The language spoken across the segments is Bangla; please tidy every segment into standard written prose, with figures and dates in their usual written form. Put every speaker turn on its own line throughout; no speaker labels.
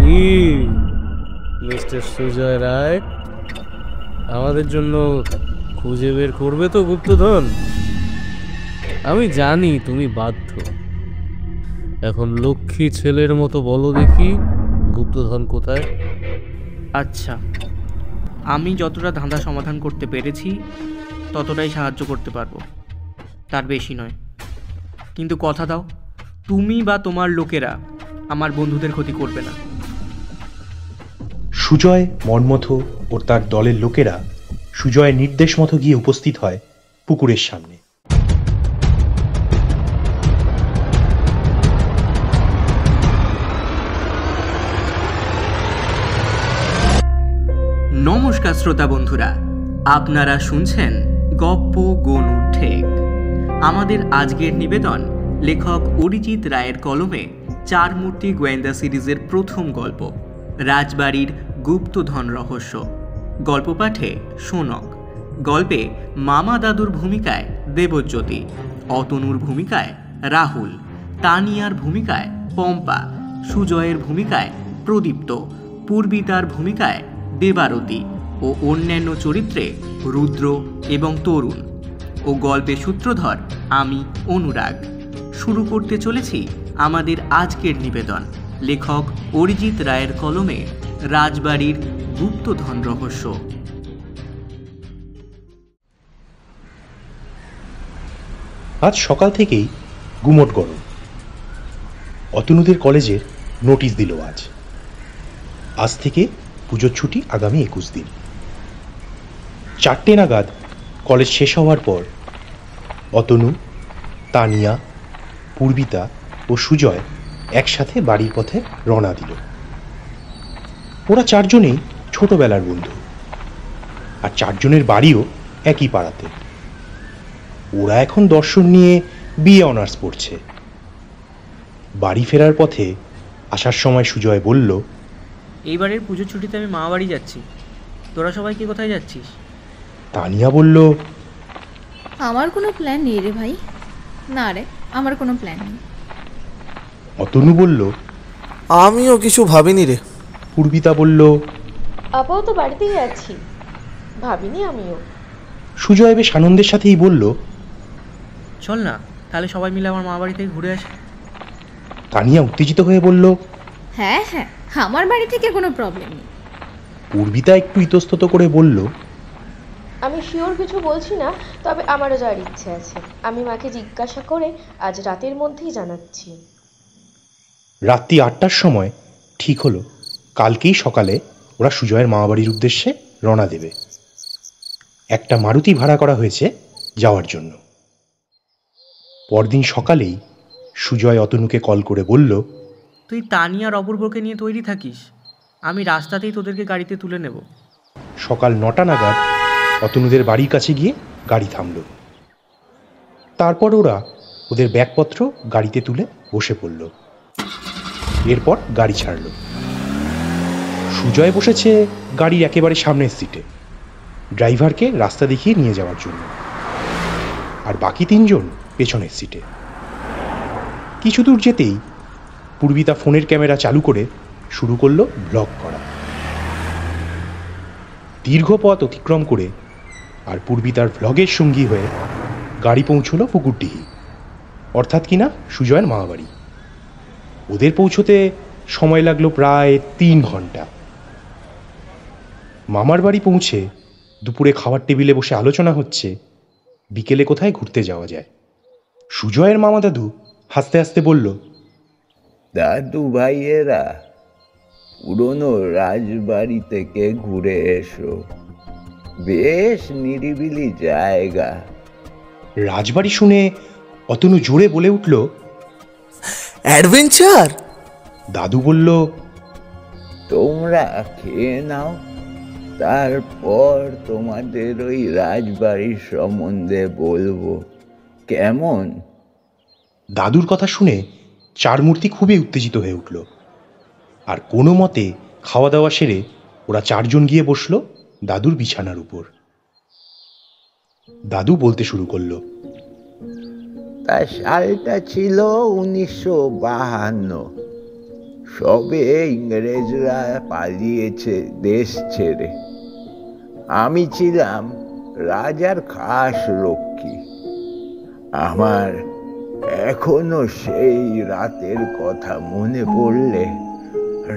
কি মিস্টার সুজয় রায়, আমাদের জন্য খুঁজে বের করবে তো গুপ্তধন? আমি জানি তুমি বাধ্য। এখন লক্ষ্মী ছেলের মতো বলো দেখি, গুপ্তধন কোথায়?
আচ্ছা, আমি যতটা ধাঁধা সমাধান করতে পেরেছি ততটাই সাহায্য করতে পারবো, তার বেশি নয়। কিন্তু কথা দাও, তুমি বা তোমার লোকেরা আমার বন্ধুদের ক্ষতি করবে না।
সুজয়, মনমথ ও তার দলের লোকেরা সুজয়ের নির্দেশ মতো গিয়ে উপস্থিত হয় পুকুরের সামনে।
নমস্কার শ্রোতা বন্ধুরা, আপনারা শুনছেন গপ্প গনুর ঠেক। আমাদের আজকের নিবেদন লেখক অরিজিৎ রায়ের কলমে চার মূর্তি গোয়েন্দা সিরিজের প্রথম গল্প রাজবাড়ির গুপ্তধন রহস্য। গল্প পাঠে সোনক। গল্পে মামা দাদুর ভূমিকায় দেবজ্যোতি, অতনুর ভূমিকায় রাহুল, তানিয়ার ভূমিকায় পম্পা, সুজয়ের ভূমিকায় প্রদীপ্ত, পূর্বিতার ভূমিকায় দেবারতী ও অন্যান্য চরিত্রে রুদ্র এবং তরুণ। ও গল্পের সূত্রধর আমি অনুরাগ। শুরু করতে চলেছি আমাদের আজকের নিবেদন লেখক অরিজিৎ রায়ের কলমে রাজবাড়ির গুপ্তধন রহস্য।
আজ সকাল থেকেই গুমোট গরম। অতনুদের কলেজের নোটিশ দিল আজ থেকে পুজোর ছুটি আগামী 21 দিন। 4টে নাগাদ কলেজ শেষ হওয়ার পর অতনু, তানিয়া, পূর্বিতা ও সুজয় একসাথে বাড়ির পথে রওনা দিল। ওরা চারজনেই ছোটবেলার বন্ধু, আর চারজনের বাড়িও একই পাড়াতে। ওরা এখন দর্শন নিয়ে বিএ অনার্স পড়ছে। বাড়ি ফেরার পথে আসার সময় সুজয় বলল,
এইবারের পুজোর ছুটিতে আমি মা বাড়ি যাচ্ছি, তোরা সবাই কি কোথায় যাচ্ছিস?
তানিয়া বলল,
আমার কোনো প্ল্যান নেই রে ভাই। না রে, আমার কোনো প্ল্যান নেই।
অতনু বলল,
আমিও কিছু ভাবিনি রে।
পূর্বিতা বলল,
আপাও তো বাড়িতেই আছি, ভাবিনি আমিও।
সুজয় বেশ আনন্দের সাথেই বলল,
চল না, তাহলে সবাই মিলে আমার মা বাড়ি থেকে ঘুরে আসি।
তানিয়া উত্তেজিত হয়ে বলল,
হ্যাঁ হ্যাঁ, আমার বাড়ি থেকে কোনো প্রবলেম নেই।
পূর্বিতা একটু ইতস্তত করে বলল,
আমি শিওর কিছু বলছি না, তবে আমারও যাওয়ার ইচ্ছে আছে। আমি মাকে জিজ্ঞাসা করে আজ রাতের মধ্যেই জানাচ্ছি।
রাত্রি 8টার সময় ঠিক হলো কালকেই সকালে ওরা সুজয়ের মামাবাড়ির উদ্দেশ্যে রওনা দেবে। একটা মারুতি ভাড়া করা হয়েছে যাওয়ার জন্য। পরদিন সকালেই সুজয় অতনুকে কল করে বলল,
তুই তানিয়ার অপূর্বকে নিয়ে তৈরি থাকিস, আমি রাস্তাতেই তোদেরকে গাড়িতে তুলে নেব।
সকাল 9টা নাগাদ অতনুদের বাড়ির কাছে গিয়ে গাড়ি থামল। তারপর ওরা ওদের ব্যাগপত্র গাড়িতে তুলে বসে পড়ল। এরপর গাড়ি ছাড়ল। সুজয় বসেছে গাড়ির একেবারে সামনের সিটে, ড্রাইভারকে রাস্তা দেখিয়ে নিয়ে যাওয়ার জন্য, আর বাকি 3জন পেছনের সিটে। কিছু দূর যেতেই পূর্বিতা ফোনের ক্যামেরা চালু করে শুরু করলো ব্লগ করা। দীর্ঘ পথ অতিক্রম করে আর পূর্বিতার ভ্লগের সঙ্গী হয়ে গাড়ি পৌঁছলো পুকুরডিহি, অর্থাৎ কিনা সুজয়ের মামাবাড়ি। ওদের পৌঁছতে সময় লাগলো প্রায় 3 ঘন্টা। মামার বাড়ি পৌঁছে দুপুরে খাওয়ার টেবিলে বসে আলোচনা হচ্ছে বিকেলে কোথায় ঘুরতে যাওয়া যায়। সুজয়ের মামা দাদু হাসতে হাসতে বলল,
দাদু ভাইয়েরা, পুরনো রাজবাড়ি থেকে ঘুরে এসো, বেশ নিরিবিলি জায়গা।
রাজবাড়ি শুনে অতনু জোরে বলে উঠল,
অ্যাডভেঞ্চার।
দাদু বলল,
তোমরা খেয়ে নাও, তারপর তোমাদের ওই রাজবাড়ির সম্বন্ধে বলবো, কেমন?
দাদুর কথা শুনে চার মূর্তি খুবই উত্তেজিত হয়ে উঠল, আর কোনো মতে খাওয়া দাওয়া সেরে ওরা 4জন গিয়ে বসলো দাদুর বিছানার উপর। দাদু বলতে শুরু করলো,
তা সালটা ছিল 1952। সবে ইংরেজরা পালিয়েছে দেশ ছেড়ে। আমি ছিলাম রাজার খাস রক্ষী। আমার এখনো সেই রাতের কথা মনে পড়লে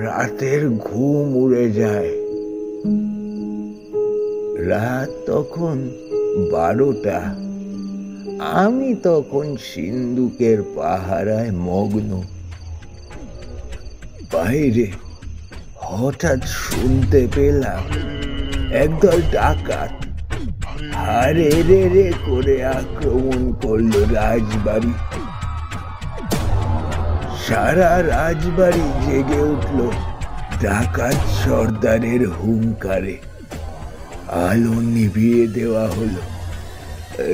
রাতের ঘুম উড়ে যায়। রাত তখন 12টা। আমি তখন সিন্দুকের পাহারায় মগ্ন। বাইরে হঠাৎ শুনতে পেলাম একদল ডাকাত হারে রে রে করে আক্রমণ করলো রাজবাড়ি। সারা রাজবাড়ি জেগে উঠল ডাকাত সর্দারের হুঙ্কারে। আলো নিভিয়ে দেওয়া হলো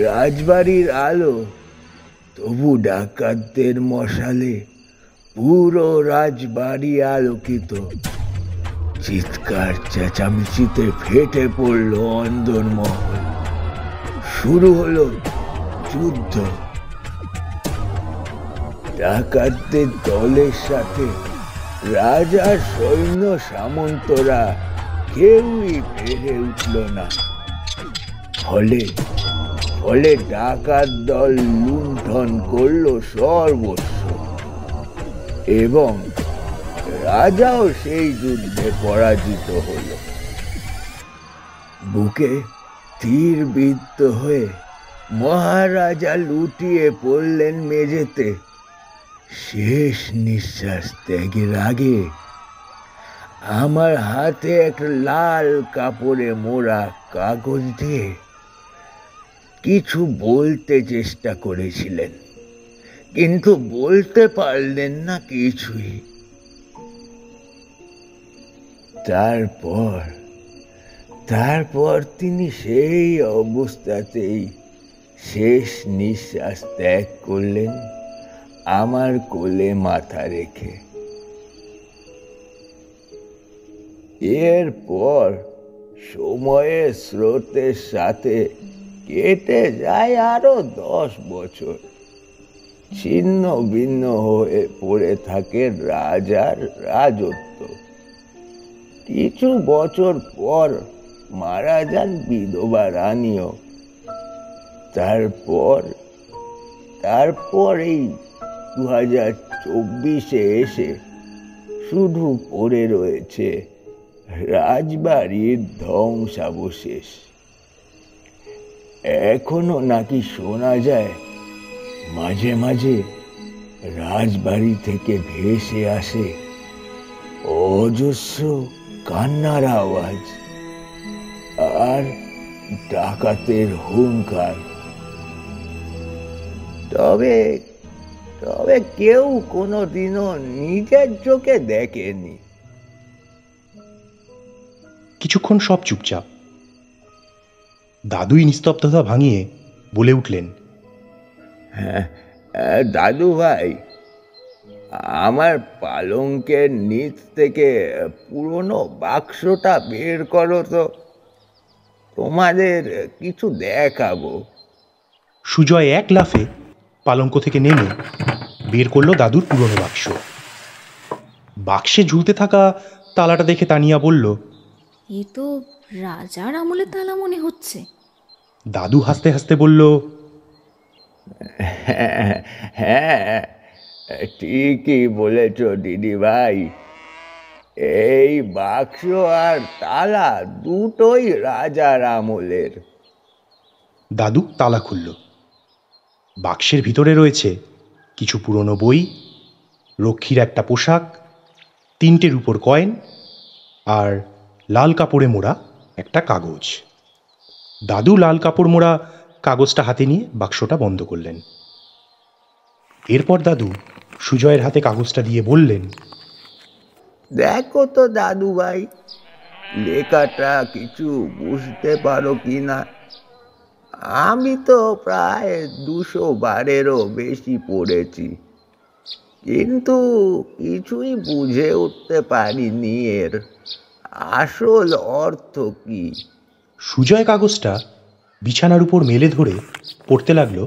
রাজবাড়ির আলো, তবু ডাকাতদের মশালে পুরো রাজবাড়ি আলোকিত। চিৎকার চেঁচামেচিতে ফেটে পড়ল অন্দরমহল। শুরু হলো যুদ্ধ। ডাকাতদের দলের সাথে রাজার সৈন্য সামন্তরা কেউই পেরে উঠল না। ফলে ডাকাত দল লুণ্ঠন করলো সর্বস্ব, এবং রাজাও সেই যুদ্ধে পরাজিত হল। বুকে তীর বিদ্ধ হয়ে মহারাজা লুটিয়ে পড়লেন মেঝেতে। শেষ নিঃশ্বাস ত্যাগের আগে আমার হাতে এক লাল কাপড়ে মোড়া কাগজ দিয়ে কিছু বলতে চেষ্টা করেছিলেন, কিন্তু বলতে পারলেন না কিছুই। তারপর তিনি সেই অবস্থাতেই শেষ নিঃশ্বাস ত্যাগ করলেন, আমার কোলে মাথা রেখে। এরপর সময়ের স্রোতের সাথে কেটে যায় আরো 10 বছর। ছিন্ন ভিন্ন হয়ে পড়ে থাকে রাজার রাজত্ব। কিছু বছর পর মারা যান বিধবা রানীও। তারপর এই 2024-এ এসে শুধু পড়ে রয়েছে রাজবাড়ির ধ্বংসাবশেষ। এখনো নাকি শোনা যায় মাঝে মাঝে রাজবাড়ি থেকে ভেসে আসে অজস্র কান্নার আওয়াজ আর ডাকাতের হুঙ্কার। তবে কেউ কোনোদিনও নিজের চোখে দেখেনি।
কিছুক্ষণ সব চুপচাপ। দাদুই নিস্তব্ধতা ভাঙিয়ে বলে উঠলেন,
হ্যাঁ দাদু ভাই, আমার পালঙ্কের নিচ থেকে পুরনো বাক্সটা বের করো তো, তোমাদের কিছু দেখাবো।
সুজয় এক লাফে পালঙ্ক থেকে নেমে বের করলো দাদুর পুরনো বাক্স। বাক্সে ঝুলতে থাকা তালাটা দেখে তানিয়া বলল,
এ তো রাজার আমলের তালা মনে হচ্ছে।
দাদু হাসতে হাসতে বলল,
হ্যাঁ ঠিকই বলেছ দিদি ভাই, এই বাক্স আর তালা দুটোই রাজার আমলের।
দাদু তালা খুলল। বাক্সের ভিতরে রয়েছে কিছু পুরনো বই, রক্ষীর একটা পোশাক, 3টে রূপোর কয়েন আর লাল কাপড়ে মোড়া একটা কাগজ। দাদু লাল কাপড় মোড়া কাগজটা হাতে নিয়ে বাক্সটা বন্ধ করলেন। এরপর দাদু সুজয়ের হাতে কাগজটা দিয়ে বললেন,
দেখো তো দাদু ভাই, লেখাটা কিছু বুঝতে পারো কিনা? আমি তো প্রায় 200 বারেরও বেশি পড়েছি, কিন্তু কিছুই বুঝে উঠতে পারিনি এর আসল অর্থ কি।
সুজয় কাগজটা বিছানার উপর মেলে ধরে পড়তে লাগলো,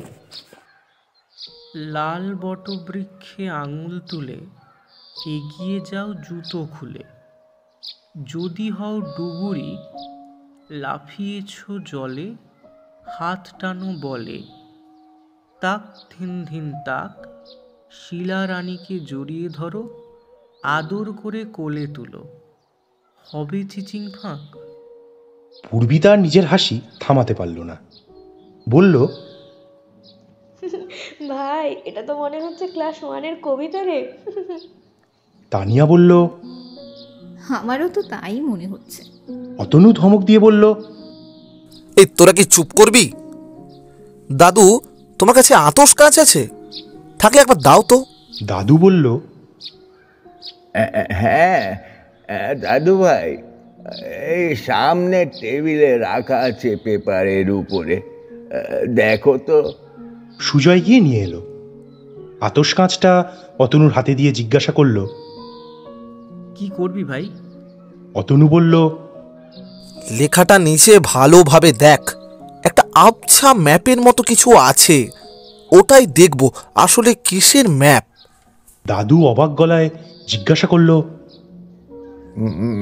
লাল বটবৃক্ষে আঙুল তুলে এগিয়ে যাও জুতো খুলে, যদি হও ডুবুরি, লাফিয়েছ জলে, হাত টানো বলে, তাক ধিন ধিন তাক, শিলা রানীকে জড়িয়ে ধরো, আদর করে কোলে তুলো, হবে চিচিং ফাঁক।
পূর্বিতা আর নিজের হাসি থামাতে পারল না, বলল,
ভাই এটা তো মনে হচ্ছে ক্লাস 1-এর কবিতা রে।
তানিয়া বলল।
আমারও তো তাই মনে হচ্ছে।
অতনু ধমক দিয়ে বলল,
এই তোরা কি চুপ করবি? দাদু, তোমার কাছে আতস কাজ আছে? থাকলে একবার দাও তো।
দাদু বলল,
হ্যাঁ দাদু ভাই, এই সামনে টেবিলে রাখা আছে পেপারের উপরে, দেখো তো।
সুজয় গিয়ে নিয়ে এলো। আতস কাঁচটা অতনুর হাতে দিয়ে জিজ্ঞাসা করল।
কি করবি ভাই?
অতনু বলল,
লেখাটা নিচে ভালোভাবে দেখ, একটা আবছা ম্যাপের মতো কিছু আছে, ওটাই দেখব আসলে কিসের ম্যাপ।
দাদু অবাক গলায় জিজ্ঞাসা করল,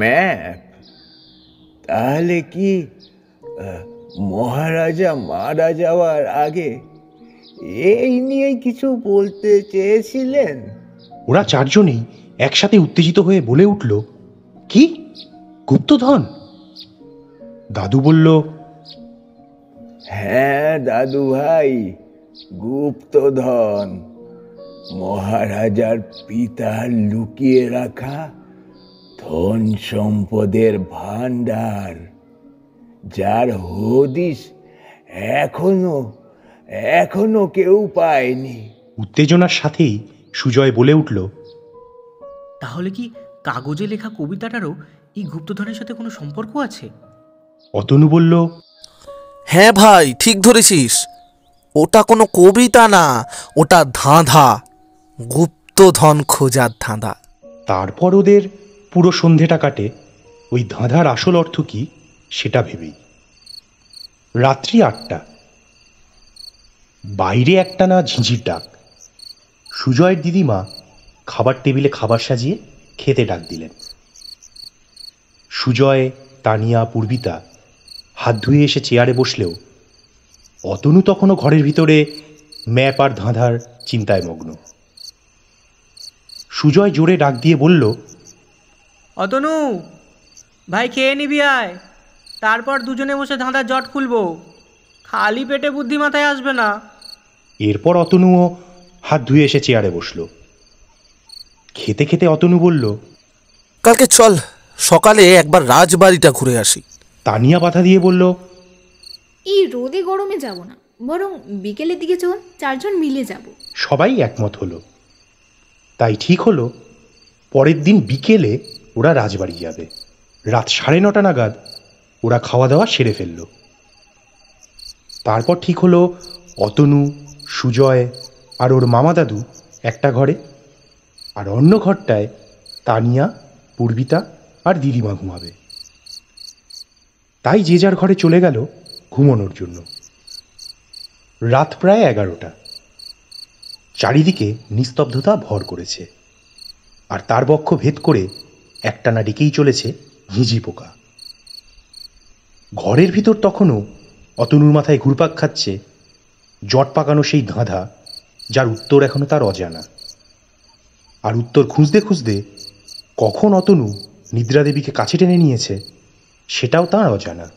ম্যাপ? তাহলে কি মহারাজা মারা যাওয়ার আগে এই নিয়ে কিছু বলতে চেয়েছিলেন?
ওরা চারজনেই একসাথে উত্তেজিত হয়ে বলে উঠল, কি গুপ্তধন? দাদু বলল,
হ্যাঁ দাদু ভাই, গুপ্তধন, মহারাজার পিতার লুকিয়ে রাখা ধন সম্পদের ভাণ্ডার, যার হদিস এখনো কেউ পায়নি।
উত্তেজনার সাথেই সুজয় বলে উঠল,
তাহলে কি কাগজে লেখা কবিতাটারও এই গুপ্তধনের সাথে কোনো সম্পর্ক আছে?
অতনু বলল,
হ্যাঁ ভাই, ঠিক ধরেছিস, ওটা কোনো কবিতা না, ওটা ধাঁধা, গুপ্তধন খোঁজার ধাঁধা।
তারপর ওদের পুরো সন্ধেটা কাটে ওই ধাঁধার আসল অর্থ কি সেটা ভেবেই। রাত্রি 8টা, বাইরে একটানা ঝিঁঝির ডাক। সুজয়ের দিদিমা খাবার টেবিলে খাবার সাজিয়ে খেতে ডাক দিলেন। সুজয়, তানিয়া, পূর্বিতা হাত ধুয়ে এসে চেয়ারে বসলেও অতনু তখনও ঘরের ভিতরে ম্যাপ আর ধাঁধার চিন্তায় মগ্ন। সুজয় জোরে ডাক দিয়ে বলল,
অতনু ভাই, খেয়ে নিবি আয়, তারপর দুজনে বসে ধাঁধার জট খুলবো, খালি পেটে বুদ্ধি মাথায় আসবে না।
এরপর অতনুও হাত ধুয়ে এসে চেয়ারে বসল। খেতে খেতে অতনু বলল,
কালকে চল সকালে একবার রাজবাড়িটা ঘুরে আসি।
তানিয়া বাধা দিয়ে বলল,
এই রোদে গরমে যাব না, বরং বিকেলের দিকে চল, 4জন মিলে যাব।
সবাই একমত হলো। তাই ঠিক হলো পরের দিন বিকেলে ওরা রাজবাড়ি যাবে। রাত 9:30 নাগাদ ওরা খাওয়া দাওয়া সেরে ফেলল। তারপর ঠিক হলো অতনু, সুজয় আর ওর মামা দাদু একটা ঘরে, আর অন্য ঘরটায় তানিয়া, পূর্বিতা আর দিদিমা ঘুমাবে। তাই যে যার ঘরে চলে গেল ঘুমানোর জন্য। রাত প্রায় 11টা। চারিদিকে নিস্তব্ধতা ভর করেছে, আর তার বক্ষ ভেদ করে একটানা ডেকেই চলেছে হিজি পোকা। ঘরের ভিতর তখনও অতনুর মাথায় ঘুরপাক খাচ্ছে জট পাকানো সেই ধাঁধা, যার উত্তর এখনো তার অজানা। আর উত্তর খুঁজতে খুঁজতে কখন অতনু নিদ্রা দেবীকে কাছে টেনে নিয়েছে সেটাও তার অজানা।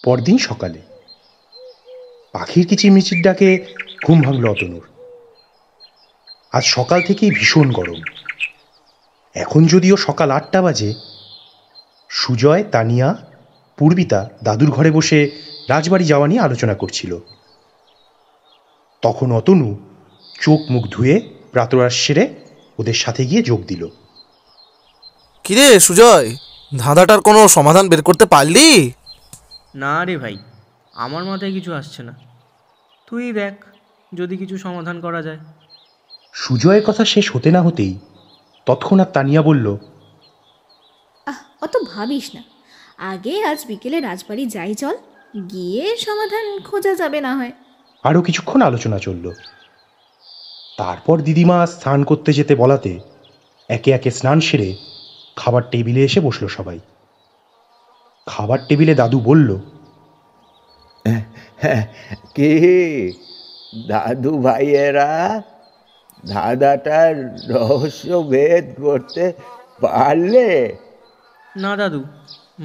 পরদিন সকালে পাখির কিচিরমিচির ডাকে ঘুম ভাঙল অতনুর। আজ সকাল থেকেই ভীষণ গরম। এখন যদিও সকাল 8টা বাজে। সুজয়, তানিয়া, পূর্বিতা দাদুর ঘরে বসে রাজবাড়ি যাওয়া নিয়ে আলোচনা করছিল। তখন অতনু চোখ মুখ ধুয়ে প্রাতরাশ সেরে ওদের সাথে গিয়ে যোগ দিল।
কিরে সুজয়, ধাঁধাটার কোনো সমাধান বের করতে পারলি?
না রে ভাই, আমার মাথায় কিছু আসছে না, তুই দেখ যদি কিছু সমাধান করা যায়।
সুজয়ের কথা শেষ হতে না হতেই তৎক্ষণাৎ তানিয়া বলল,
অত ভাবিস না, আগে আজ বিকেলে রাজবাড়ি যাই চল, গিয়ে সমাধান খোঁজা যাবে না হয়।
আরও কিছুক্ষণ আলোচনা চলল। তারপর দিদিমা স্নান করতে যেতে বলাতে একে একে স্নান সেরে খাবার টেবিলে এসে বসলো সবাই। খাবার টেবিলে দাদু বলল,
কে দাদু ভাইয়েরা, দাদাটার রহস্য ভেদ করতে পারলে?
না দাদু,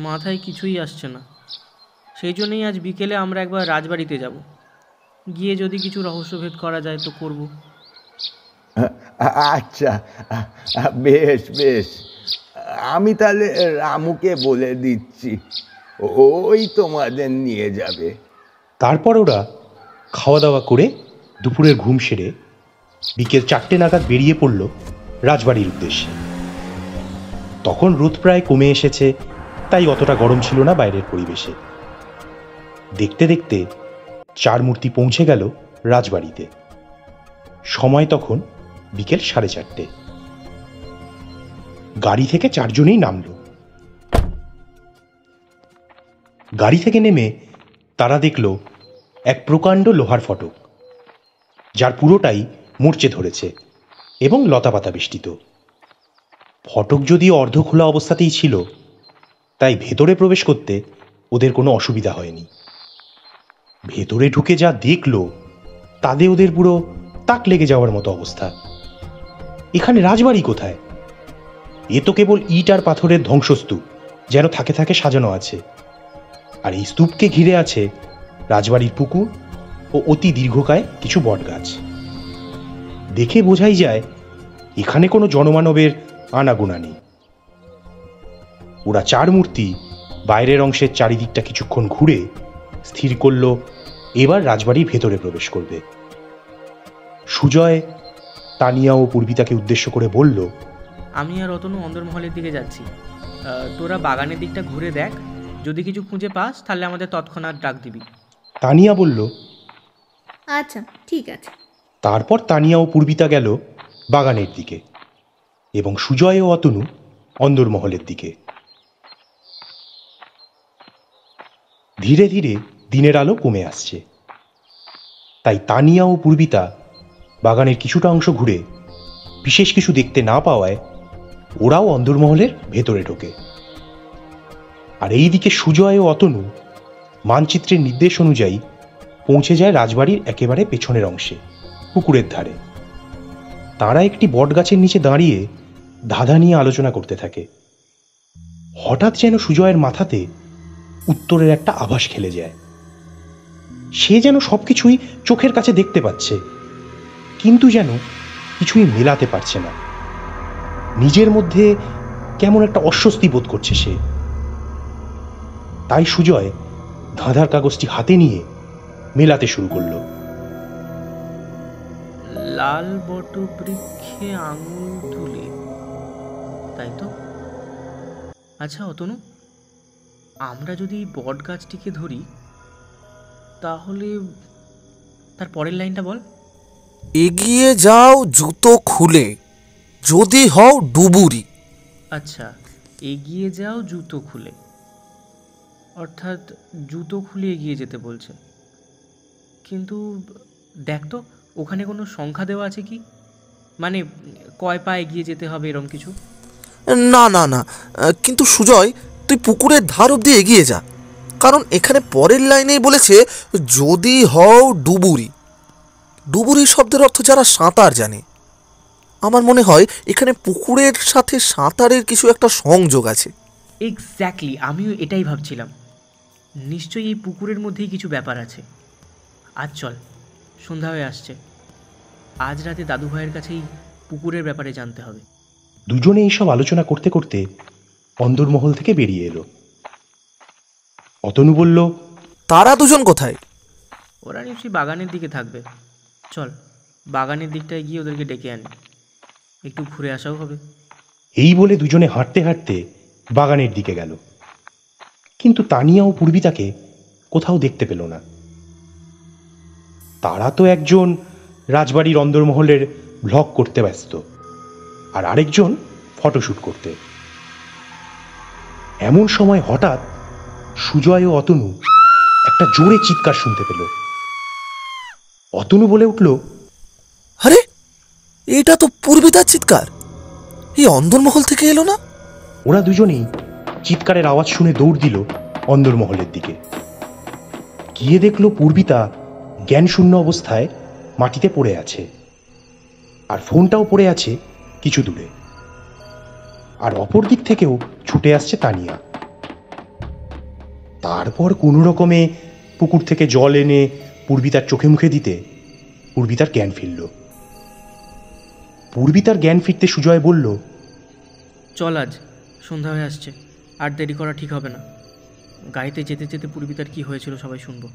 মাথায় কিছুই আসছে না। সেই জন্যই আজ বিকেলে আমরা একবার রাজবাড়িতে যাব। গিয়ে যদি কিছু রহস্যভেদ করা যায় তো করব।
আচ্ছা, বেশ বেশ, আমি তাহলে রামুকে বলে দিচ্ছি, ওই তোমাদের নিয়ে যাবে।
তারপর ওরা খাওয়া দাওয়া করে দুপুরের ঘুম সেরে বিকেল 4টে নাগাদ বেরিয়ে পড়ল রাজবাড়ির উদ্দেশ্যে। তখন রোদ প্রায় কমে এসেছে, তাই অতটা গরম ছিল না বাইরের পরিবেশে। দেখতে দেখতে 4 মূর্তি পৌঁছে গেল রাজবাড়িতে। সময় তখন বিকেল 4:30। গাড়ি থেকে 4 জনেই নামল। গাড়ি থেকে নেমে তারা দেখল এক প্রকাণ্ড লোহার ফটক, যার পুরোটাই মরচে ধরেছে এবং লতাপাতা বেষ্টিত। ফটক যদিও অর্ধ খোলা অবস্থাতেই ছিল, তাই ভেতরে প্রবেশ করতে ওদের কোনো অসুবিধা হয়নি। ভেতরে ঢুকে যা দেখল তাতে ওদের পুরো তাক লেগে যাওয়ার মতো অবস্থা। এখানে রাজবাড়ি কোথায়? এ তো কেবল ইট আর পাথরের ধ্বংসস্তূপ যেন থাকে থাকে সাজানো আছে। আর এই স্তূপকে ঘিরে আছে রাজবাড়ির পুকুর ও অতি দীর্ঘকায় কিছু বটগাছ। দেখে বোঝাই যায় এখানে কোনো জনমানবের আনাগোনা নেই। ওরা 4 মূর্তি বাইরের অংশের চারিদিকটা কিছুক্ষণ ঘুরে স্থির করল এবার রাজবাড়ির ভেতরে প্রবেশ করবে। সুজয় তানিয়া ও পূর্বিতাকে উদ্দেশ্য করে বলল,
আমি আর অতনু অন্দরমহলের দিকে যাচ্ছি। তোরা বাগানের দিকটা ঘুরে দেখ, যদি কিছু খুঁজে পাস তাহলে আমাদের তৎক্ষণাৎ ডাক দিবি।
তানিয়া বলল,
আচ্ছা ঠিক আছে।
তারপর তানিয়া ও পূর্বিতা গেল বাগানের দিকে এবং সুজয় ও অতনু অন্দরমহলের দিকে। ধীরে ধীরে দিনের আলো কমে আসছে, তাই তানিয়া ও পূর্বিতা বাগানের কিছুটা অংশ ঘুরে বিশেষ কিছু দেখতে না পাওয়ায় ওরাও অন্দরমহলের ভেতরে ঢোকে। আর এইদিকে সুজয় ও অতনু মানচিত্রের নির্দেশ অনুযায়ী পৌঁছে যায় রাজবাড়ির একেবারে পেছনের অংশে, পুকুরের ধারে। তারা একটি বটগাছের নিচে দাঁড়িয়ে ধাঁধা নিয়ে আলোচনা করতে থাকে। হঠাৎ যেন সুজয়ের মাথাতে উত্তরের একটা আভাস খেলে যায়। সে যেন সবকিছুই চোখের কাছে দেখতে পাচ্ছে, কিন্তু যেন কিছুই মেলাতে পারছে না। নিজের মধ্যে কেমন একটা অস্বস্তি বোধ করছে সে। তাই সুজয় ধাঁধার কাগজটি হাতে নিয়ে মেলাতে শুরু করলো।
লাল বটবৃক্ষে আঙুল তুলে, তাই তো? আচ্ছা অতনু, আমরা যদি বট গাছটিকে ধরি তাহলে তার পরের লাইনটা বল।
এগিয়ে যাও জুতো খুলে, যদি হও ডুবুরি।
আচ্ছা, এগিয়ে যাও জুতো খুলে, অর্থাৎ জুতো খুলে এগিয়ে যেতে বলছে। কিন্তু দেখ তো, ওখানে কোনো সংখ্যা দেওয়া আছে কি? মানে কয় পা এগিয়ে যেতে হবে এরম কিছু?
না না না, কিন্তু সুজয় তুই পুকুরের ধার অব্দি এগিয়ে যা, কারণ এখানে পরের লাইনেই বলেছে যদি হও ডুবুরি। ডুবুরি শব্দের অর্থ যারা সাঁতার জানে। আমার মনে হয় এখানে পুকুরের সাথে সাঁতারের কিছু একটা সংযোগ আছে।
এক্স্যাক্টলি, আমিও এটাই ভাবছিলাম। নিশ্চয়ই এই পুকুরের মধ্যেই কিছু ব্যাপার আছে। আজ চল, সন্ধ্যা হয়ে আসছে, আজ রাতে দাদু ভাইয়ের কাছেই পুকুরের ব্যাপারে জানতে হবে।
দুজনে এইসব আলোচনা করতে করতে অন্দরমহল থেকে বেরিয়ে এলো। অতনু বলল,
তারা দুজন কোথায়?
ওরা নিশ্চয়ই বাগানের দিকে থাকবে। চল, বাগানের দিকটায় গিয়ে ওদেরকে ডেকে আনি, একটু ঘুরে আসাও হবে।
এই বলে দুজনে হাঁটতে হাঁটতে বাগানের দিকে গেল, কিন্তু তানিয়া ও পূর্বিতাকে কোথাও দেখতে পেল না। তারা তো একজন রাজবাড়ির অন্দরমহলের ব্লগ করতে ব্যস্ত, আর আরেকজন ফটোশ্যুট করতে। এমন সময় হঠাৎ সুজয় ও অতনু একটা জোরে চিৎকার শুনতে পেল। অতনু বলে উঠল,
আরে এটা তো পূর্বিতার চিৎকার, এই অন্দরমহল থেকে এলো না?
ওরা দুজনেই চিৎকারের আওয়াজ শুনে দৌড় দিল অন্দরমহলের দিকে। গিয়ে দেখল পূর্বিতা জ্ঞানশূন্য অবস্থায় মাটিতে পড়ে আছে, আর ফোনটাও পড়ে আছে কিছু দূরে। আর অপর দিক থেকেও ছুটে আসছে তানিয়া। তারপর কোনো রকমে পুকুর থেকে জল এনে পূর্বিতার চোখে মুখে দিতে পূর্বিতার জ্ঞান ফিরল। পূর্বিতার জ্ঞান ফিরতে সুজয় বলল,
চল, আজ সন্ধ্যা হয়ে আসছে, আর দেরি করা ঠিক হবে না। গাড়িতে যেতে যেতে পূর্বিতার কি হয়েছিল সবাই শুনবো।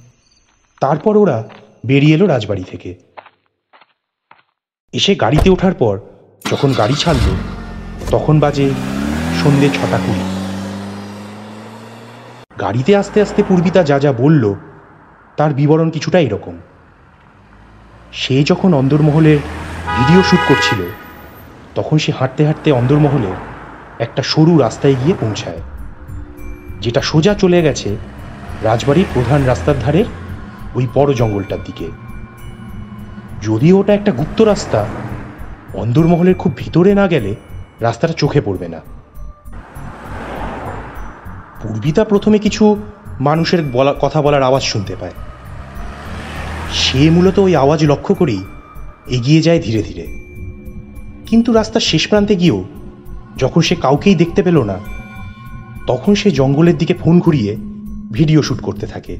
তারপর ওরা বেরিয়ে এলো রাজবাড়ি থেকে। এসে গাড়িতে ওঠার পর যখন গাড়ি ছাড়ল তখন বাজে সন্ধ্যে 6:20। গাড়িতে আস্তে আস্তে পূর্বিতা যা যা বলল তার বিবরণ কিছুটা এরকম। সে যখন অন্দরমহলের ভিডিও শ্যুট করছিল তখন সে হাঁটতে হাঁটতে অন্দরমহলের একটা সরু রাস্তায় গিয়ে পৌঁছায়, যেটা সোজা চলে গেছে রাজবাড়ির প্রধান রাস্তার ধারের ওই বড় জঙ্গলটার দিকে। যদিও ওটা একটা গুপ্ত রাস্তা, অন্দরমহলের খুব ভিতরে না গেলে রাস্তাটা চোখে পড়বে না। পূর্বিতা প্রথমে কিছু মানুষের কথা বলার আওয়াজ শুনতে পায়। সে মূলত ওই আওয়াজ লক্ষ্য করেই এগিয়ে যায় ধীরে ধীরে। কিন্তু রাস্তার শেষ প্রান্তে গিয়েও যখন সে কাউকেই দেখতে পেল না, তখন সে জঙ্গলের দিকে ফোন ঘুরিয়ে ভিডিও শ্যুট করতে থাকে।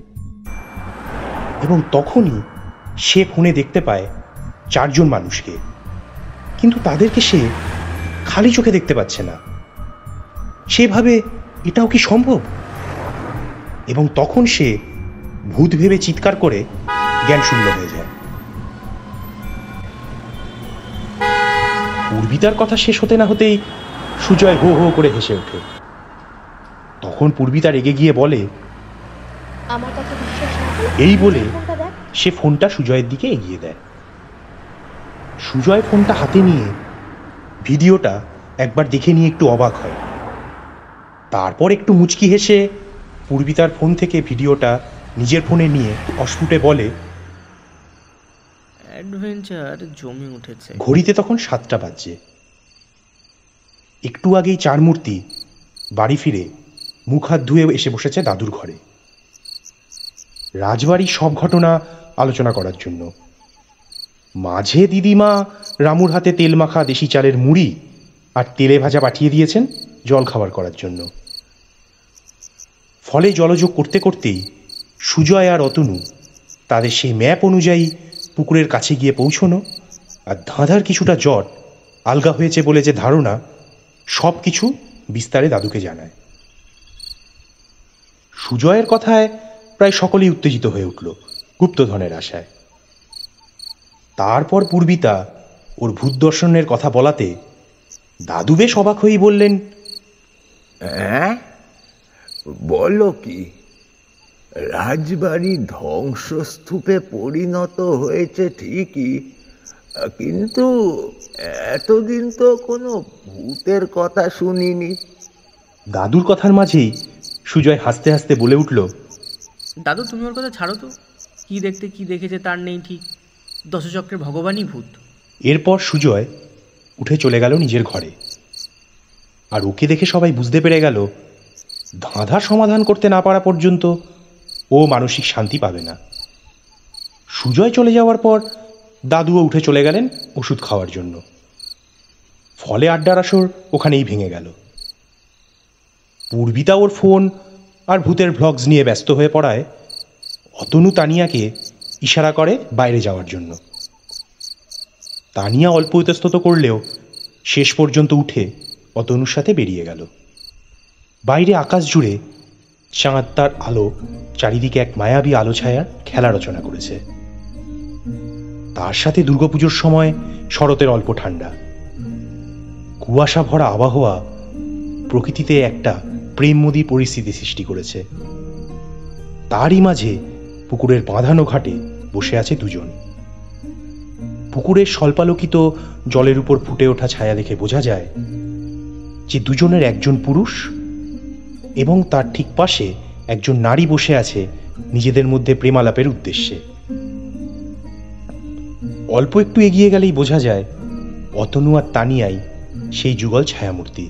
এবং তখনই সে ফোনে দেখতে পায় 4 জন মানুষকে, কিন্তু তাদেরকে সে খালি চোখে দেখতে পাচ্ছে না। সে ভাবে এটাও কি সম্ভব? এবং তখন সে ভূত ভেবে চিৎকার করে জ্ঞানশূন্য হয়ে যায়। পূর্বিতার কথা শেষ হতে না হতেই সুজয় হো হো করে হেসে ওঠে। তখন পূর্বিতা রেগে গিয়ে বলে,
আমার কথা বিশ্বাস না করলে
এই বলে
ফোনটা দেখ।
সে ফোনটা সুজয়ের দিকে এগিয়ে দেয়। সুজয় ফোনটা হাতে নিয়ে ভিডিওটা একবার দেখে নিয়ে একটু অবাক হয়। তারপর একটু মুচকি হেসে পূর্বিতার ফোন থেকে ভিডিওটা নিজের ফোনে নিয়ে অস্ফুটে বলে,
অ্যাডভেঞ্চার জমে উঠেছে।
ঘড়িতে তখন 7টা বাজছে। একটু আগেই 4 মূর্তি বাড়ি ফিরে মুখ হাত ধুয়ে এসে বসেছে দাদুর ঘরে রাজবাড়ির সব ঘটনা আলোচনা করার জন্য। মাঝে দিদিমা রামুর হাতে তেল মাখা দেশি চালের মুড়ি আর তেলে ভাজা পাঠিয়ে দিয়েছেন জল খাবার করার জন্য। ফলে জলযোগ করতে করতেই সুজয় আর অতনু তাদের সেই ম্যাপ অনুযায়ী পুকুরের কাছে গিয়ে পৌঁছনো আর ধাঁধার কিছুটা জট আলগা হয়েছে বলে যে ধারণা, সব কিছু বিস্তারে দাদুকে জানায়। সুজয়ের কথায় প্রায় সকলেই উত্তেজিত হয়ে উঠল গুপ্তধনের আশায়। তারপর পূর্বিতা ওর ভূত দর্শনের কথা বলাতে দাদু বেশ অবাক হয়েই বললেন,
হ্যাঁ, বলো কি? রাজবাড়ি ধ্বংসস্তূপে পরিণত হয়েছে ঠিকই, কিন্তু এতদিন তো কোনো ভূতের কথা শুনিনি।
দাদুর কথার মাঝেই সুজয় হাসতে হাসতে বলে উঠল,
দাদু, তুমি ওর কথা ছাড়ো তো। কি দেখতে কি দেখেছে তার নেই ঠিক, দশচক্রের ভগবানই ভূত।
এরপর সুজয় উঠে চলে গেল নিজের ঘরে। আর ওকে দেখে সবাই বুঝতে পেরে গেল ধাঁধার সমাধান করতে না পারা পর্যন্ত ও মানসিক শান্তি পাবে না। সুজয় চলে যাওয়ার পর দাদুও উঠে চলে গেলেন ওষুধ খাওয়ার জন্য। ফলে আড্ডার আসর ওখানেই ভেঙে গেল। পূর্বিতা ওর ফোন আর ভূতের ভ্লগস নিয়ে ব্যস্ত হয়ে পড়ায় অতনু তানিয়াকে ইশারা করে বাইরে যাওয়ার জন্য। তানিয়া অল্প ইতস্তত করলেও শেষ পর্যন্ত উঠে অতনুর সাথে বেরিয়ে গেল। বাইরে আকাশ জুড়ে চাঁদ তার আলো চারিদিকে এক মায়াবী আলো ছায়ার খেলা রচনা করেছে। তার সাথে দুর্গাপুজোর সময় শরতের অল্প ঠান্ডা, কুয়াশা ভরা আবহাওয়া প্রকৃতিতে একটা প্রেমমোদী পরিস্থিতি সৃষ্টি করেছে। তারই মাঝে পুকুরের বাঁধানো ঘাটে বসে আছে দুজন। পুকুরের স্বল্পালোকিত জলের উপর ফুটে ওঠা ছায়া দেখে বোঝা যায় যে দুজনের একজন পুরুষ এবং তার ঠিক পাশে একজন নারী বসে আছে নিজেদের মধ্যে প্রেমালাপের উদ্দেশ্যে। অল্প একটু এগিয়ে গেলেই বোঝা যায় অতনু আর তানিয়াই সেই যুগল ছায়ামূর্তি,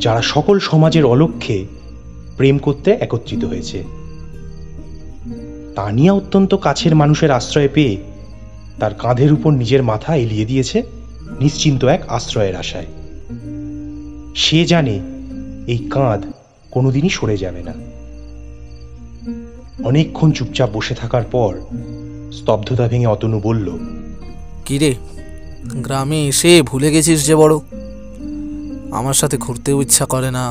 যারা সকল সমাজের অলক্ষ্যে প্রেম করতে একত্রিত হয়েছে। তানিয়া অত্যন্ত কাছের মানুষের আশ্রয় পেয়ে তার কাঁধের উপর নিজের মাথা এলিয়ে দিয়েছে নিশ্চিন্ত এক আশ্রয়ের আশায়। সে জানে এই কাঁধ কোনোদিনই সরে যাবে না। অনেকক্ষণ চুপচাপ বসে থাকার পর স্তব্ধতা ভেঙে অতনু বলল,
কিরে, গ্রামে এসে ভুলে গেছিস যে বড়? আমার সাথে ঘুরতেও ইচ্ছা করে না,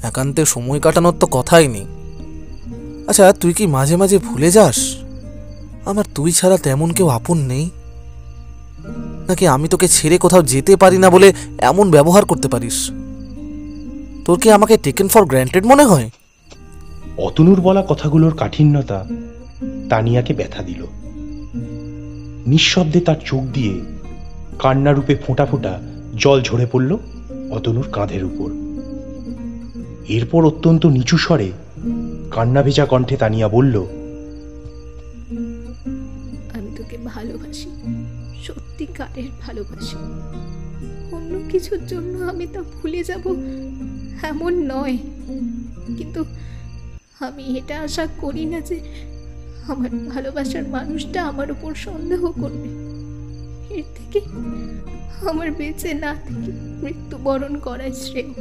একান্তে সময় কাটানোর তো কথাই নেই। আচ্ছা, তুই কি মাঝে মাঝে ভুলে যাস আমার তুই ছাড়া তেমন কেউ আপন নেই? নাকি আমি তোকে ছেড়ে কোথাও যেতে পারি না বলে এমন ব্যবহার করতে পারিস? তোর কি আমাকে টেকেন ফর গ্র্যান্টেড মনে হয়?
অতনুর বলা কথাগুলোর কাঠিন্যতা তানিয়াকে ব্যথা দিল। নিঃশব্দে তার চোখ দিয়ে কান্নারূপে ফোঁটা ফোঁটা জল ঝরে পড়ল অতনুর কাঁধের উপর। এরপর অত্যন্ত নিচু স্বরে কান্না ভেজা কণ্ঠে তানিয়া বলল,
আমি তোকে ভালোবাসি, সত্যিকারের ভালোবাসি। অন্য কিছুর জন্য আমি তা ভুলে যাব এমন নয়, কিন্তু আমি এটা আশা করি না যে আমার ভালোবাসার মানুষটা আমার উপর সন্দেহ করবে। এর থেকে আমার বেঁচে না থেকে মৃত্যুবরণ করাই শ্রেয়।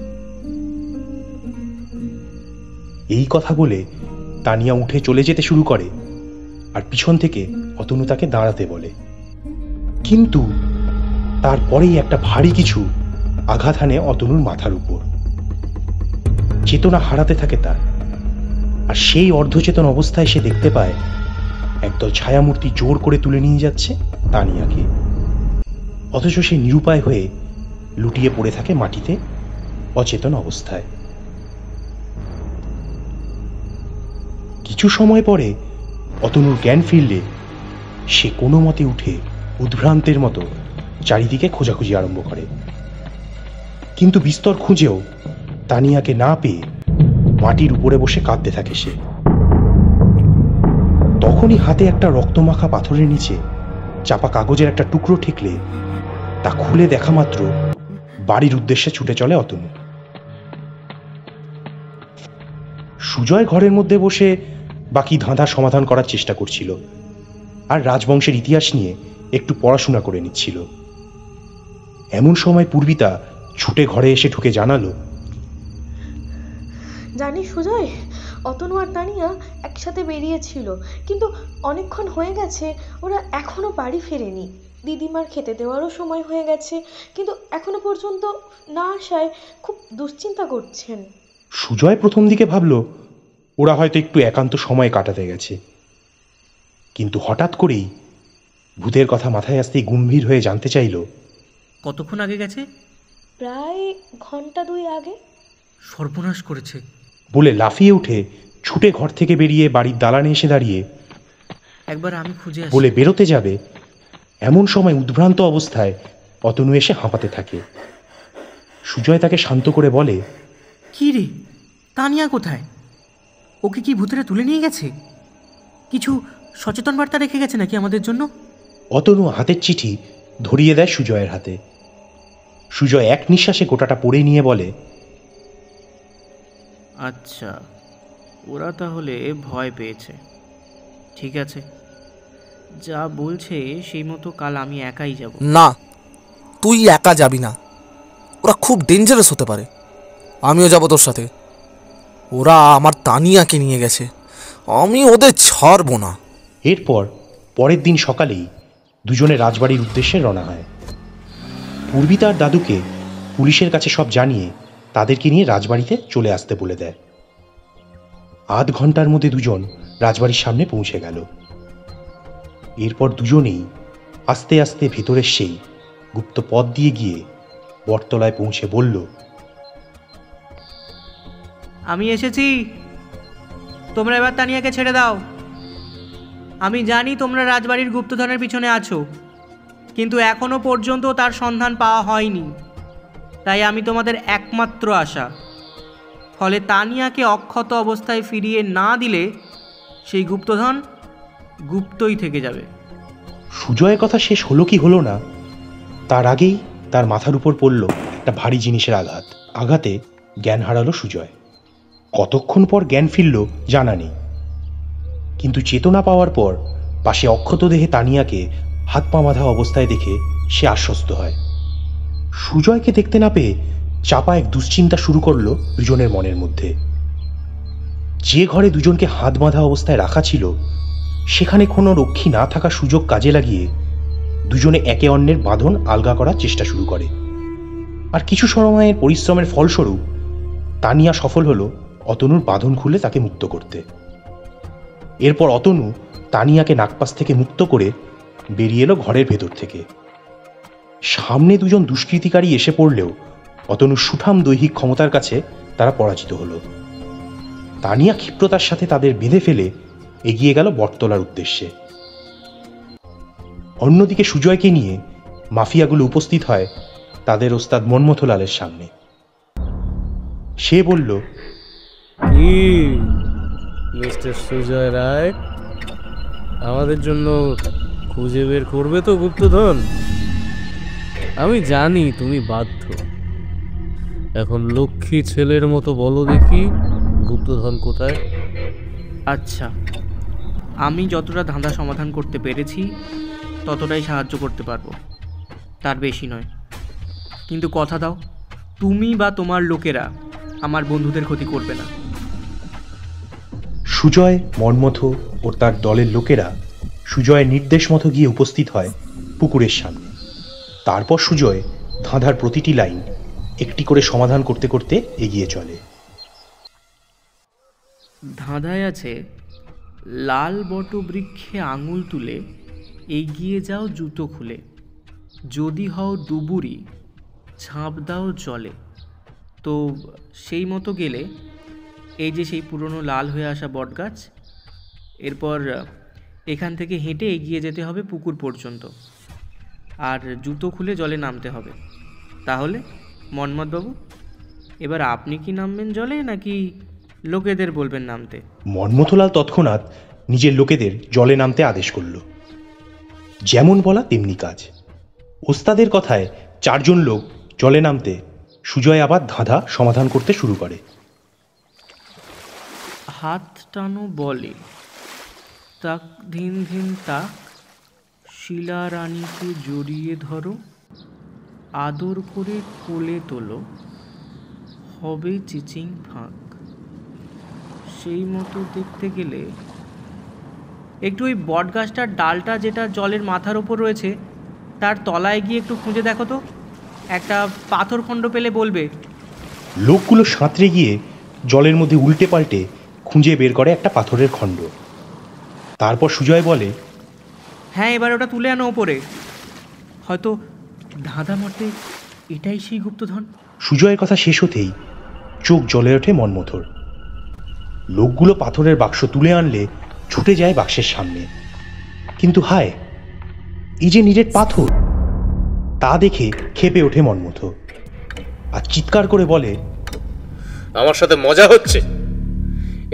এই কথা বলে তানিয়া উঠে চলে যেতে শুরু করে, আর পিছন থেকে অতনু তাকে দাঁড়াতে বলে। কিন্তু তারপরেই একটা ভারী কিছু আঘাত হানে অতনুর মাথার উপর। চেতনা হারাতে থাকে তার, আর সেই অর্ধচেতন অবস্থায় সে দেখতে পায় একদল ছায়ামূর্তি জোর করে তুলে নিয়ে যাচ্ছে তানিয়াকে। অথচ সে নিরুপায় হয়ে লুটিয়ে পড়ে থাকে মাটিতে অচেতন অবস্থায়। কিছু সময় পরে অতনুর জ্ঞান ফিরলে সে কোনো মতে উঠে উদ্ভ্রান্তের মতো চারিদিকে খোঁজাখুঁজি আরম্ভ করে, কিন্তু বিস্তর খুঁজেও তানিয়াকে না পেয়ে মাটির উপরে বসে কাঁদতে থাকে সে। তখনই হাতে একটা রক্তমাখা পাথরের নিচে চাপা কাগজের একটা টুকরো ঠেকলে তা খুলে দেখা মাত্র বাড়ির উদ্দেশ্যে ছুটে চলে অতনু। সুজয় ঘরের মধ্যে বসে বাকি ধাঁধার সমাধান করার চেষ্টা করছিল, আর রাজবংশের ইতিহাস নিয়ে একটু পড়াশোনা করে নিচ্ছিল। এমন সময় পূর্বিতা ছুটে ঘরে এসে ঢুকে জানালো,
জানিস সুজয়, অতনু আর তানিয়া একসাথে বেরিয়েছিল, কিন্তু অনেকক্ষণ হয়ে গেছে ওরা এখনো বাড়ি ফেরেনি। দিদিমার খেতে দেওয়ারও সময় হয়ে গেছে, কিন্তু এখনো পর্যন্ত না আসায় খুব দুশ্চিন্তা করছেন।
সুজয় প্রথম দিকে ভাবল ওরা হয়তো একটু একান্ত সময় কাটাতে গেছে, কিন্তু হঠাৎ করেই ভূতের কথা মাথায় আসতেই গম্ভীর হয়ে জানতে চাইল,
কতক্ষণ আগে গেছে?
প্রায় ঘন্টা 2 আগে।
সর্বনাশ করেছে
বলে লাফিয়ে উঠে ছুটে ঘর থেকে বেরিয়ে বাড়ির দালানে এসে দাঁড়িয়ে
একবার আমি খুঁজে আসি
বলে বেরোতে যাবে, এমন সময় উদ্ভ্রান্ত অবস্থায় অতনু এসে হাঁপাতে থাকে। সুজয় তাকে শান্ত করে বলে,
কি রে, তানিয়া কোথায়? ওকে কি ভূতেরা তুলে নিয়ে গেছে? কিছু সচেতন বার্তা রেখে গেছে নাকি আমাদের জন্য?
অতনু হাতের চিঠি ধরিয়ে দেয় সুজয়ের হাতে। সুজয় এক নিঃশ্বাসে গোটাটা পড়ে নিয়ে বলে,
আচ্ছা, ওরা তাহলে ভয় পেয়েছে। ঠিক আছে, যা বলছে সেই মতো কাল আমি একাই যাব।
না, তুই একা যাবি না, ওরা খুব ডেঞ্জারাস হতে পারে। আমিও যাব তোর সাথে। ওরা আমার তানিয়াকে নিয়ে গেছে, আমি ওদের ছাড়বো না।
এরপর পরের দিন সকালেই দুজনে রাজবাড়ির উদ্দেশ্যে রওনা হয়। পূর্বিতার দাদুকে পুলিশের কাছে সব জানিয়ে তাদেরকে নিয়ে রাজবাড়িতে চলে আসতে বলে দেয়। আধ ঘন্টার মধ্যে দুজন রাজবাড়ির সামনে পৌঁছে গেল। এরপর দুজনেই আস্তে আস্তে ভেতরের সেই গুপ্ত পথ দিয়ে গিয়ে বটতলায় পৌঁছে বলল,
আমি এসেছি, তোমরা এবার তানিয়াকে ছেড়ে দাও। আমি জানি তোমরা রাজবাড়ির গুপ্তধনের পিছনে আছো, কিন্তু এখনো পর্যন্ত তার সন্ধান পাওয়া হয়নি। তাই আমি তোমাদের একমাত্র আশা। ফলে তানিয়াকে অক্ষত অবস্থায় ফিরিয়ে না দিলে সেই গুপ্তধন গুপ্তই থেকে যাবে।
সুজয়ের কথা শেষ হলো কি হলো না, তার আগেই তার মাথার উপর পড়ল একটা ভারী জিনিসের আঘাতে জ্ঞান হারালো সুজয়। কতক্ষণ পর জ্ঞান ফিরল জানা নেই, কিন্তু চেতনা পাওয়ার পর পাশে অক্ষত দেহে তানিয়াকে হাত পা বাঁধা অবস্থায় দেখে সে আশ্বস্ত হয়। সুজয়কে দেখতে না পেয়ে চাপা এক দুশ্চিন্তা শুরু করলো দুজনের মনের মধ্যে। যে ঘরে দুজনকে হাত বাঁধা অবস্থায় রাখা ছিল সেখানে কোনো রক্ষী না থাকা সুযোগ কাজে লাগিয়ে দুজনে একে অন্যের বাঁধন আলগা করার চেষ্টা শুরু করে। আর কিছু সময়ের পরিশ্রমের ফলস্বরূপ তানিয়া সফল হলো অতনুর বাঁধন খুলে তাকে মুক্ত করতে। এরপর অতনু তানিয়াকে নাকপাশ থেকে মুক্ত করে বেরিয়ে এলো ঘরের ভেতর থেকে। সামনে দুজন দুষ্কৃতিকারী এসে পড়লেও অতনুর সুঠাম দৈহিক ক্ষমতার কাছে তারা পরাজিত হলো। তানিয়া ক্ষিপ্রতার সাথে তাদের বেঁধে ফেলে এগিয়ে গেল বটতলার উদ্দেশ্যে। অন্যদিকে সুজয়কে নিয়ে মাফিয়াগুলো উপস্থিত হয় তাদের ওস্তাদ মন্মথলালের সামনে। সে বলল,
কি মিস্টার সুজয় রায়, আমাদের জন্য খুঁজে বের করবে তো গুপ্তধন? আমি জানি তুমি বাধ্য। এখন লক্ষ্মী ছেলের মতো বলো দেখি গুপ্তধন কোথায়?
আচ্ছা, আমি যতটা ধাঁধা সমাধান করতে পেরেছি ততটাই সাহায্য করতে পারবো, তার বেশি নয়। কিন্তু কথা দাও, তুমি বা তোমার লোকেরা আমার বন্ধুদের ক্ষতি করবে না।
সুজয়, মন্মথ ও তার দলের লোকেরা সুজয়ের নির্দেশ মতো গিয়ে উপস্থিত হয় পুকুরের সামনে। তারপর সুজয় ধাঁধার প্রতিটি লাইন একটি করে সমাধান করতে করতে এগিয়ে চলে।
ধাঁধায় আছে, লাল বটবৃক্ষে আঙুল তুলে এগিয়ে যাও জুতো খুলে, যদি হও ডুবুরি ঝাঁপ দাও জলে। তো সেই মতো গেলে এই যে সেই পুরনো লাল হয়ে আসা বটগাছ, এরপর এখান থেকে হেঁটে এগিয়ে যেতে হবে পুকুর পর্যন্ত, আর জুতো খুলে জলে নামতে হবে। তাহলে মন্মথবাবু, এবার আপনি কি নামবেন জলে নাকি লোকেদের বলবেন নামতে?
মন্মথলাল তৎক্ষণাৎ নিজের লোকেদের জলে নামতে আদেশ করল। যেমন বলা তেমনি কাজ। ওস্তাদের কথায় 4 জন লোক জলে নামতে সুজয় আবার ধাঁধা সমাধান করতে শুরু করে।
হাত টানো বলে, তাক ধিন ধিন তাক, শিলা রানীকে জড়িয়ে ধরো, আদর করে কোলে তোলো, হবে চিচিং ফাঁক। সেই মতো দেখতে গেলে একটু ওই বটগাছটার ডালটা যেটা জলের মাথার ওপর রয়েছে তার তলায় গিয়ে একটু খুঁজে দেখো তো, একটা পাথর খণ্ড পেলে বলবে।
লোকগুলো সাঁতরে গিয়ে জলের মধ্যে উল্টে পাল্টে খুঁজে বের করে একটা পাথরের খণ্ড। তারপর সুজয় বলে,
হ্যাঁ, এবার ওটা তুলে আনো ওপরে, হয়তো ধাঁধা মতে এটাই সেই গুপ্তধন।
সুজয়ের কথা শেষ হতেই চোখ জ্বলে ওঠে মন্মথর। লোকগুলো পাথরের বাক্স তুলে আনলে ছুটে যায় বাক্সের সামনে, কিন্তু হায়, এই যে নিরেট পাথর, তা দেখে ক্ষেপে ওঠে মন্মথ আর চিৎকার করে বলে,
আমার সাথে মজা হচ্ছে?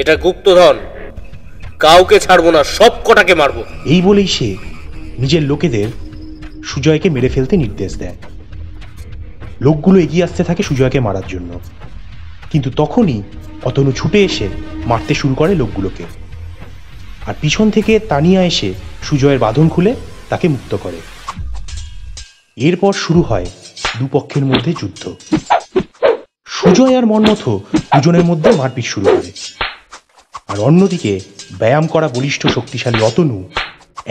এটা গুপ্তধন, কাউকে ছাড়বো না, সব কটাকে মারবো।
এই বলেই সে নিজের লোকেদের সুজয়কে মেরে ফেলতে নির্দেশ দেয়। লোকগুলো এগিয়ে আসতে থাকে সুজয়কে মারার জন্য, কিন্তু তখনই অতনু ছুটে এসে মারতে শুরু করে লোকগুলোকে। আর পিছন থেকে তানিয়া এসে সুজয়ের বাঁধন খুলে তাকে মুক্ত করে। এরপর শুরু হয় দুপক্ষের মধ্যে যুদ্ধ। সুজয় আর মন্মথ দুজনের মধ্যে মারপিট শুরু করে, আর অন্যদিকে ব্যায়াম করা বলিষ্ঠ শক্তিশালী অতনু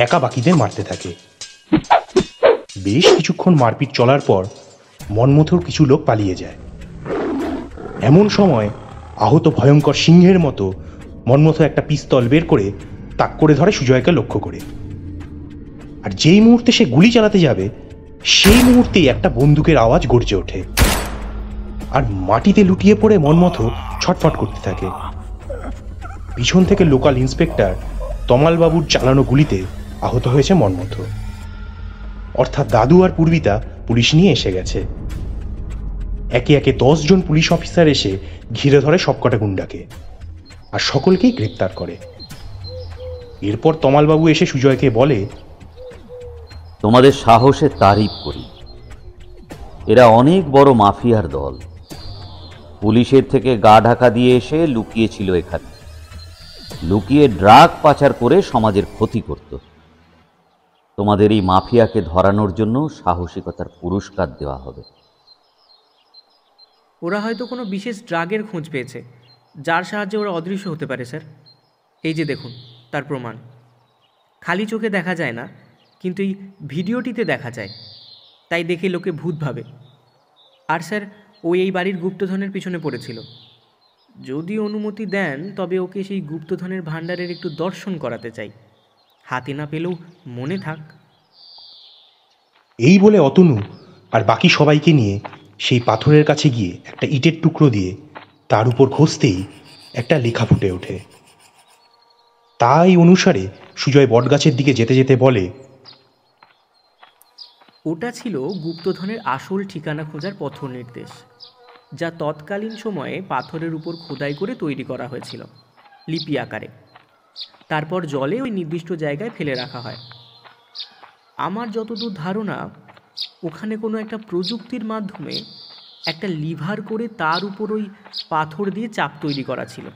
একা বাকিদের মারতে থাকে। বেশ কিছুক্ষণ মারপিট চলার পর মন্মথর কিছু লোক পালিয়ে যায়। এমন সময় আহত ভয়ঙ্কর সিংহের মতো মন্মথ একটা পিস্তল বের করে তাক করে ধরে সুজয়কে লক্ষ্য করে। আর যেই মুহূর্তে সে গুলি চালাতে যাবে সেই মুহূর্তেই একটা বন্দুকের আওয়াজ গর্জে ওঠে, আর মাটিতে লুটিয়ে পড়ে মন্মথ ছটফট করতে থাকে। পিছন থেকে লোকাল ইন্সপেক্টর তমালবাবুর চালানো গুলিতে আহত হয়েছে মন্মথ। অর্থাৎ দাদু আর পূর্বিতা পুলিশ নিয়ে এসে গেছে। একে একে 10 জন পুলিশ অফিসার এসে ঘিরে ধরে সবকটা গুন্ডাকে আর সকলকেই গ্রেপ্তার করে। এরপর তমালবাবু এসে সুজয়কে বলে,
তোমাদের সাহসের তারিফ করি। এরা অনেক বড় মাফিয়ার দল। পুলিশের থেকে গা ঢাকা দিয়ে এসে লুকিয়েছিল এখানে, লুকিয়ে ড্রাগ পাচার করে সমাজের ক্ষতি করত। তোমাদের এই মাফিয়াকে ধরানোর জন্য সাহসিকতার পুরস্কার দেওয়া হবে।
ওরা হয়তো কোনো বিশেষ ড্রাগের খোঁজ পেয়েছে, যার সাহায্যে ওরা অদৃশ্য হতে পারে স্যার। এই যে দেখুন তার প্রমাণ। খালি চোখে দেখা যায় না, কিন্তু এই ভিডিওটিতে দেখা যায়, তাই দেখে লোকে ভূত ভাবে। আর স্যার, ও এই বাড়ির গুপ্তধনের পিছনে পড়েছিল। যদি অনুমতি দেন তবে ওকে সেই গুপ্তধনের ভাণ্ডারের একটু দর্শন করাতে চাই, হাতে না পেলেও মনে থাক।
এই বলে অতনু আর বাকি সবাইকে নিয়ে সেই পাথরের কাছে গিয়ে একটা ইটের টুকরো দিয়ে তার উপর ঘষতেই একটা লেখা ফুটে ওঠে। তাই অনুসারে সুজয় বটগাছের দিকে যেতে যেতে বলে,
ওটা ছিল গুপ্তধনের আসল ঠিকানা খোঁজার পথ নির্দেশ, যা তৎকালীন সময়ে পাথরের উপর খোদাই করে তৈরি করা হয়েছিল লিপি আকারে। তারপর জলে ওই নির্দিষ্ট জায়গায় ফেলে রাখা হয়। আমার যতদূর ধারণা, ওখানে কোনো একটা প্রযুক্তির মাধ্যমে একটা লিভার করে তার উপর ওই পাথর দিয়ে চাপ তৈরি করা ছিল,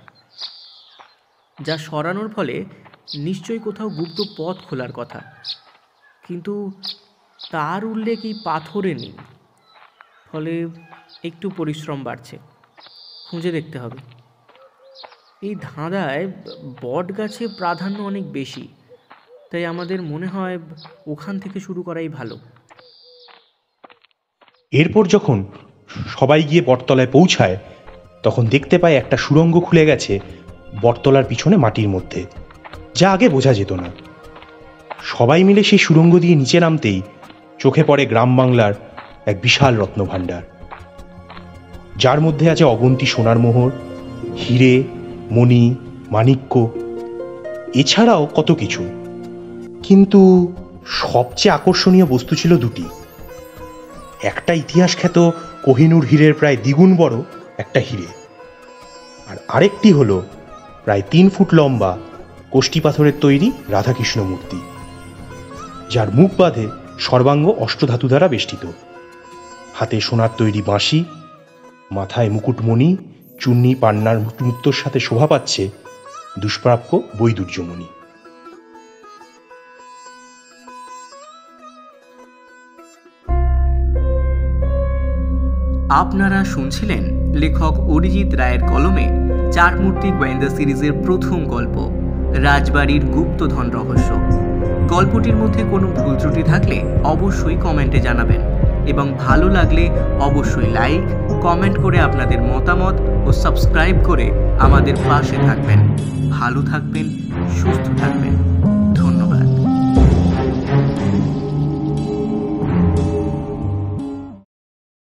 যা সরানোর ফলে নিশ্চয়ই কোথাও গুপ্ত পথ খোলার কথা। কিন্তু তার উল্লেখ এই পাথরে নেই, ফলে একটু পরিশ্রম বাড়ছে। খুঁজে দেখতে হবে। এই ধাঁধায় বট গাছে প্রাধান্য অনেক বেশি, তাই আমাদের মনে হয় ওখান থেকে শুরু করাই ভালো।
এরপর যখন সবাই গিয়ে বটতলায় পৌঁছায়, তখন দেখতে পায় একটা সুড়ঙ্গ খুলে গেছে বটতলার পিছনে মাটির মধ্যে, যা আগে বোঝা যেত না। সবাই মিলে সেই সুড়ঙ্গ দিয়ে নিচে নামতেই চোখে পড়ে গ্রাম বাংলার এক বিশাল রত্নভাণ্ডার, যার মধ্যে আছে অগুন্তি সোনার মোহর, হিরে, মণি, মাণিক্য, এছাড়াও কত কিছু। কিন্তু সবচেয়ে আকর্ষণীয় বস্তু ছিল দুটি। একটা ইতিহাস খ্যাত কোহিনূর হীরের প্রায় দ্বিগুণ বড় একটা হিরে, আর আরেকটি হলো প্রায় 3 ফুট লম্বা কোষ্টি পাথরের তৈরি রাধাকৃষ্ণ মূর্তি, যার মুখ বাঁধে সর্বাঙ্গ অষ্টধাতু দ্বারা বেষ্টিত। হাতে সোনার তৈরি বাঁশি, মাথায় মুকুটমণি, চুন্নি পান্নার মুক্তোর সাথে শোভা পাচ্ছে দুষ্প্রাপ্য বৈদুর্যমণি।
আপনারা শুনছিলেন লেখক অরিজিৎ রায়ের কলমে চার মূর্তি গোয়েন্দা সিরিজের প্রথম গল্প রাজবাড়ির গুপ্তধন রহস্য। গল্পটির মধ্যে কোনো ভুল ত্রুটি থাকলে অবশ্যই কমেন্টে জানাবেন, এবং ভালো লাগলে অবশ্যই লাইক, কমেন্ট করে আপনাদের মতামত ও সাবস্ক্রাইব করে আমাদের পাশে থাকবেন। ভালো থাকবেন, সুস্থ থাকবেন।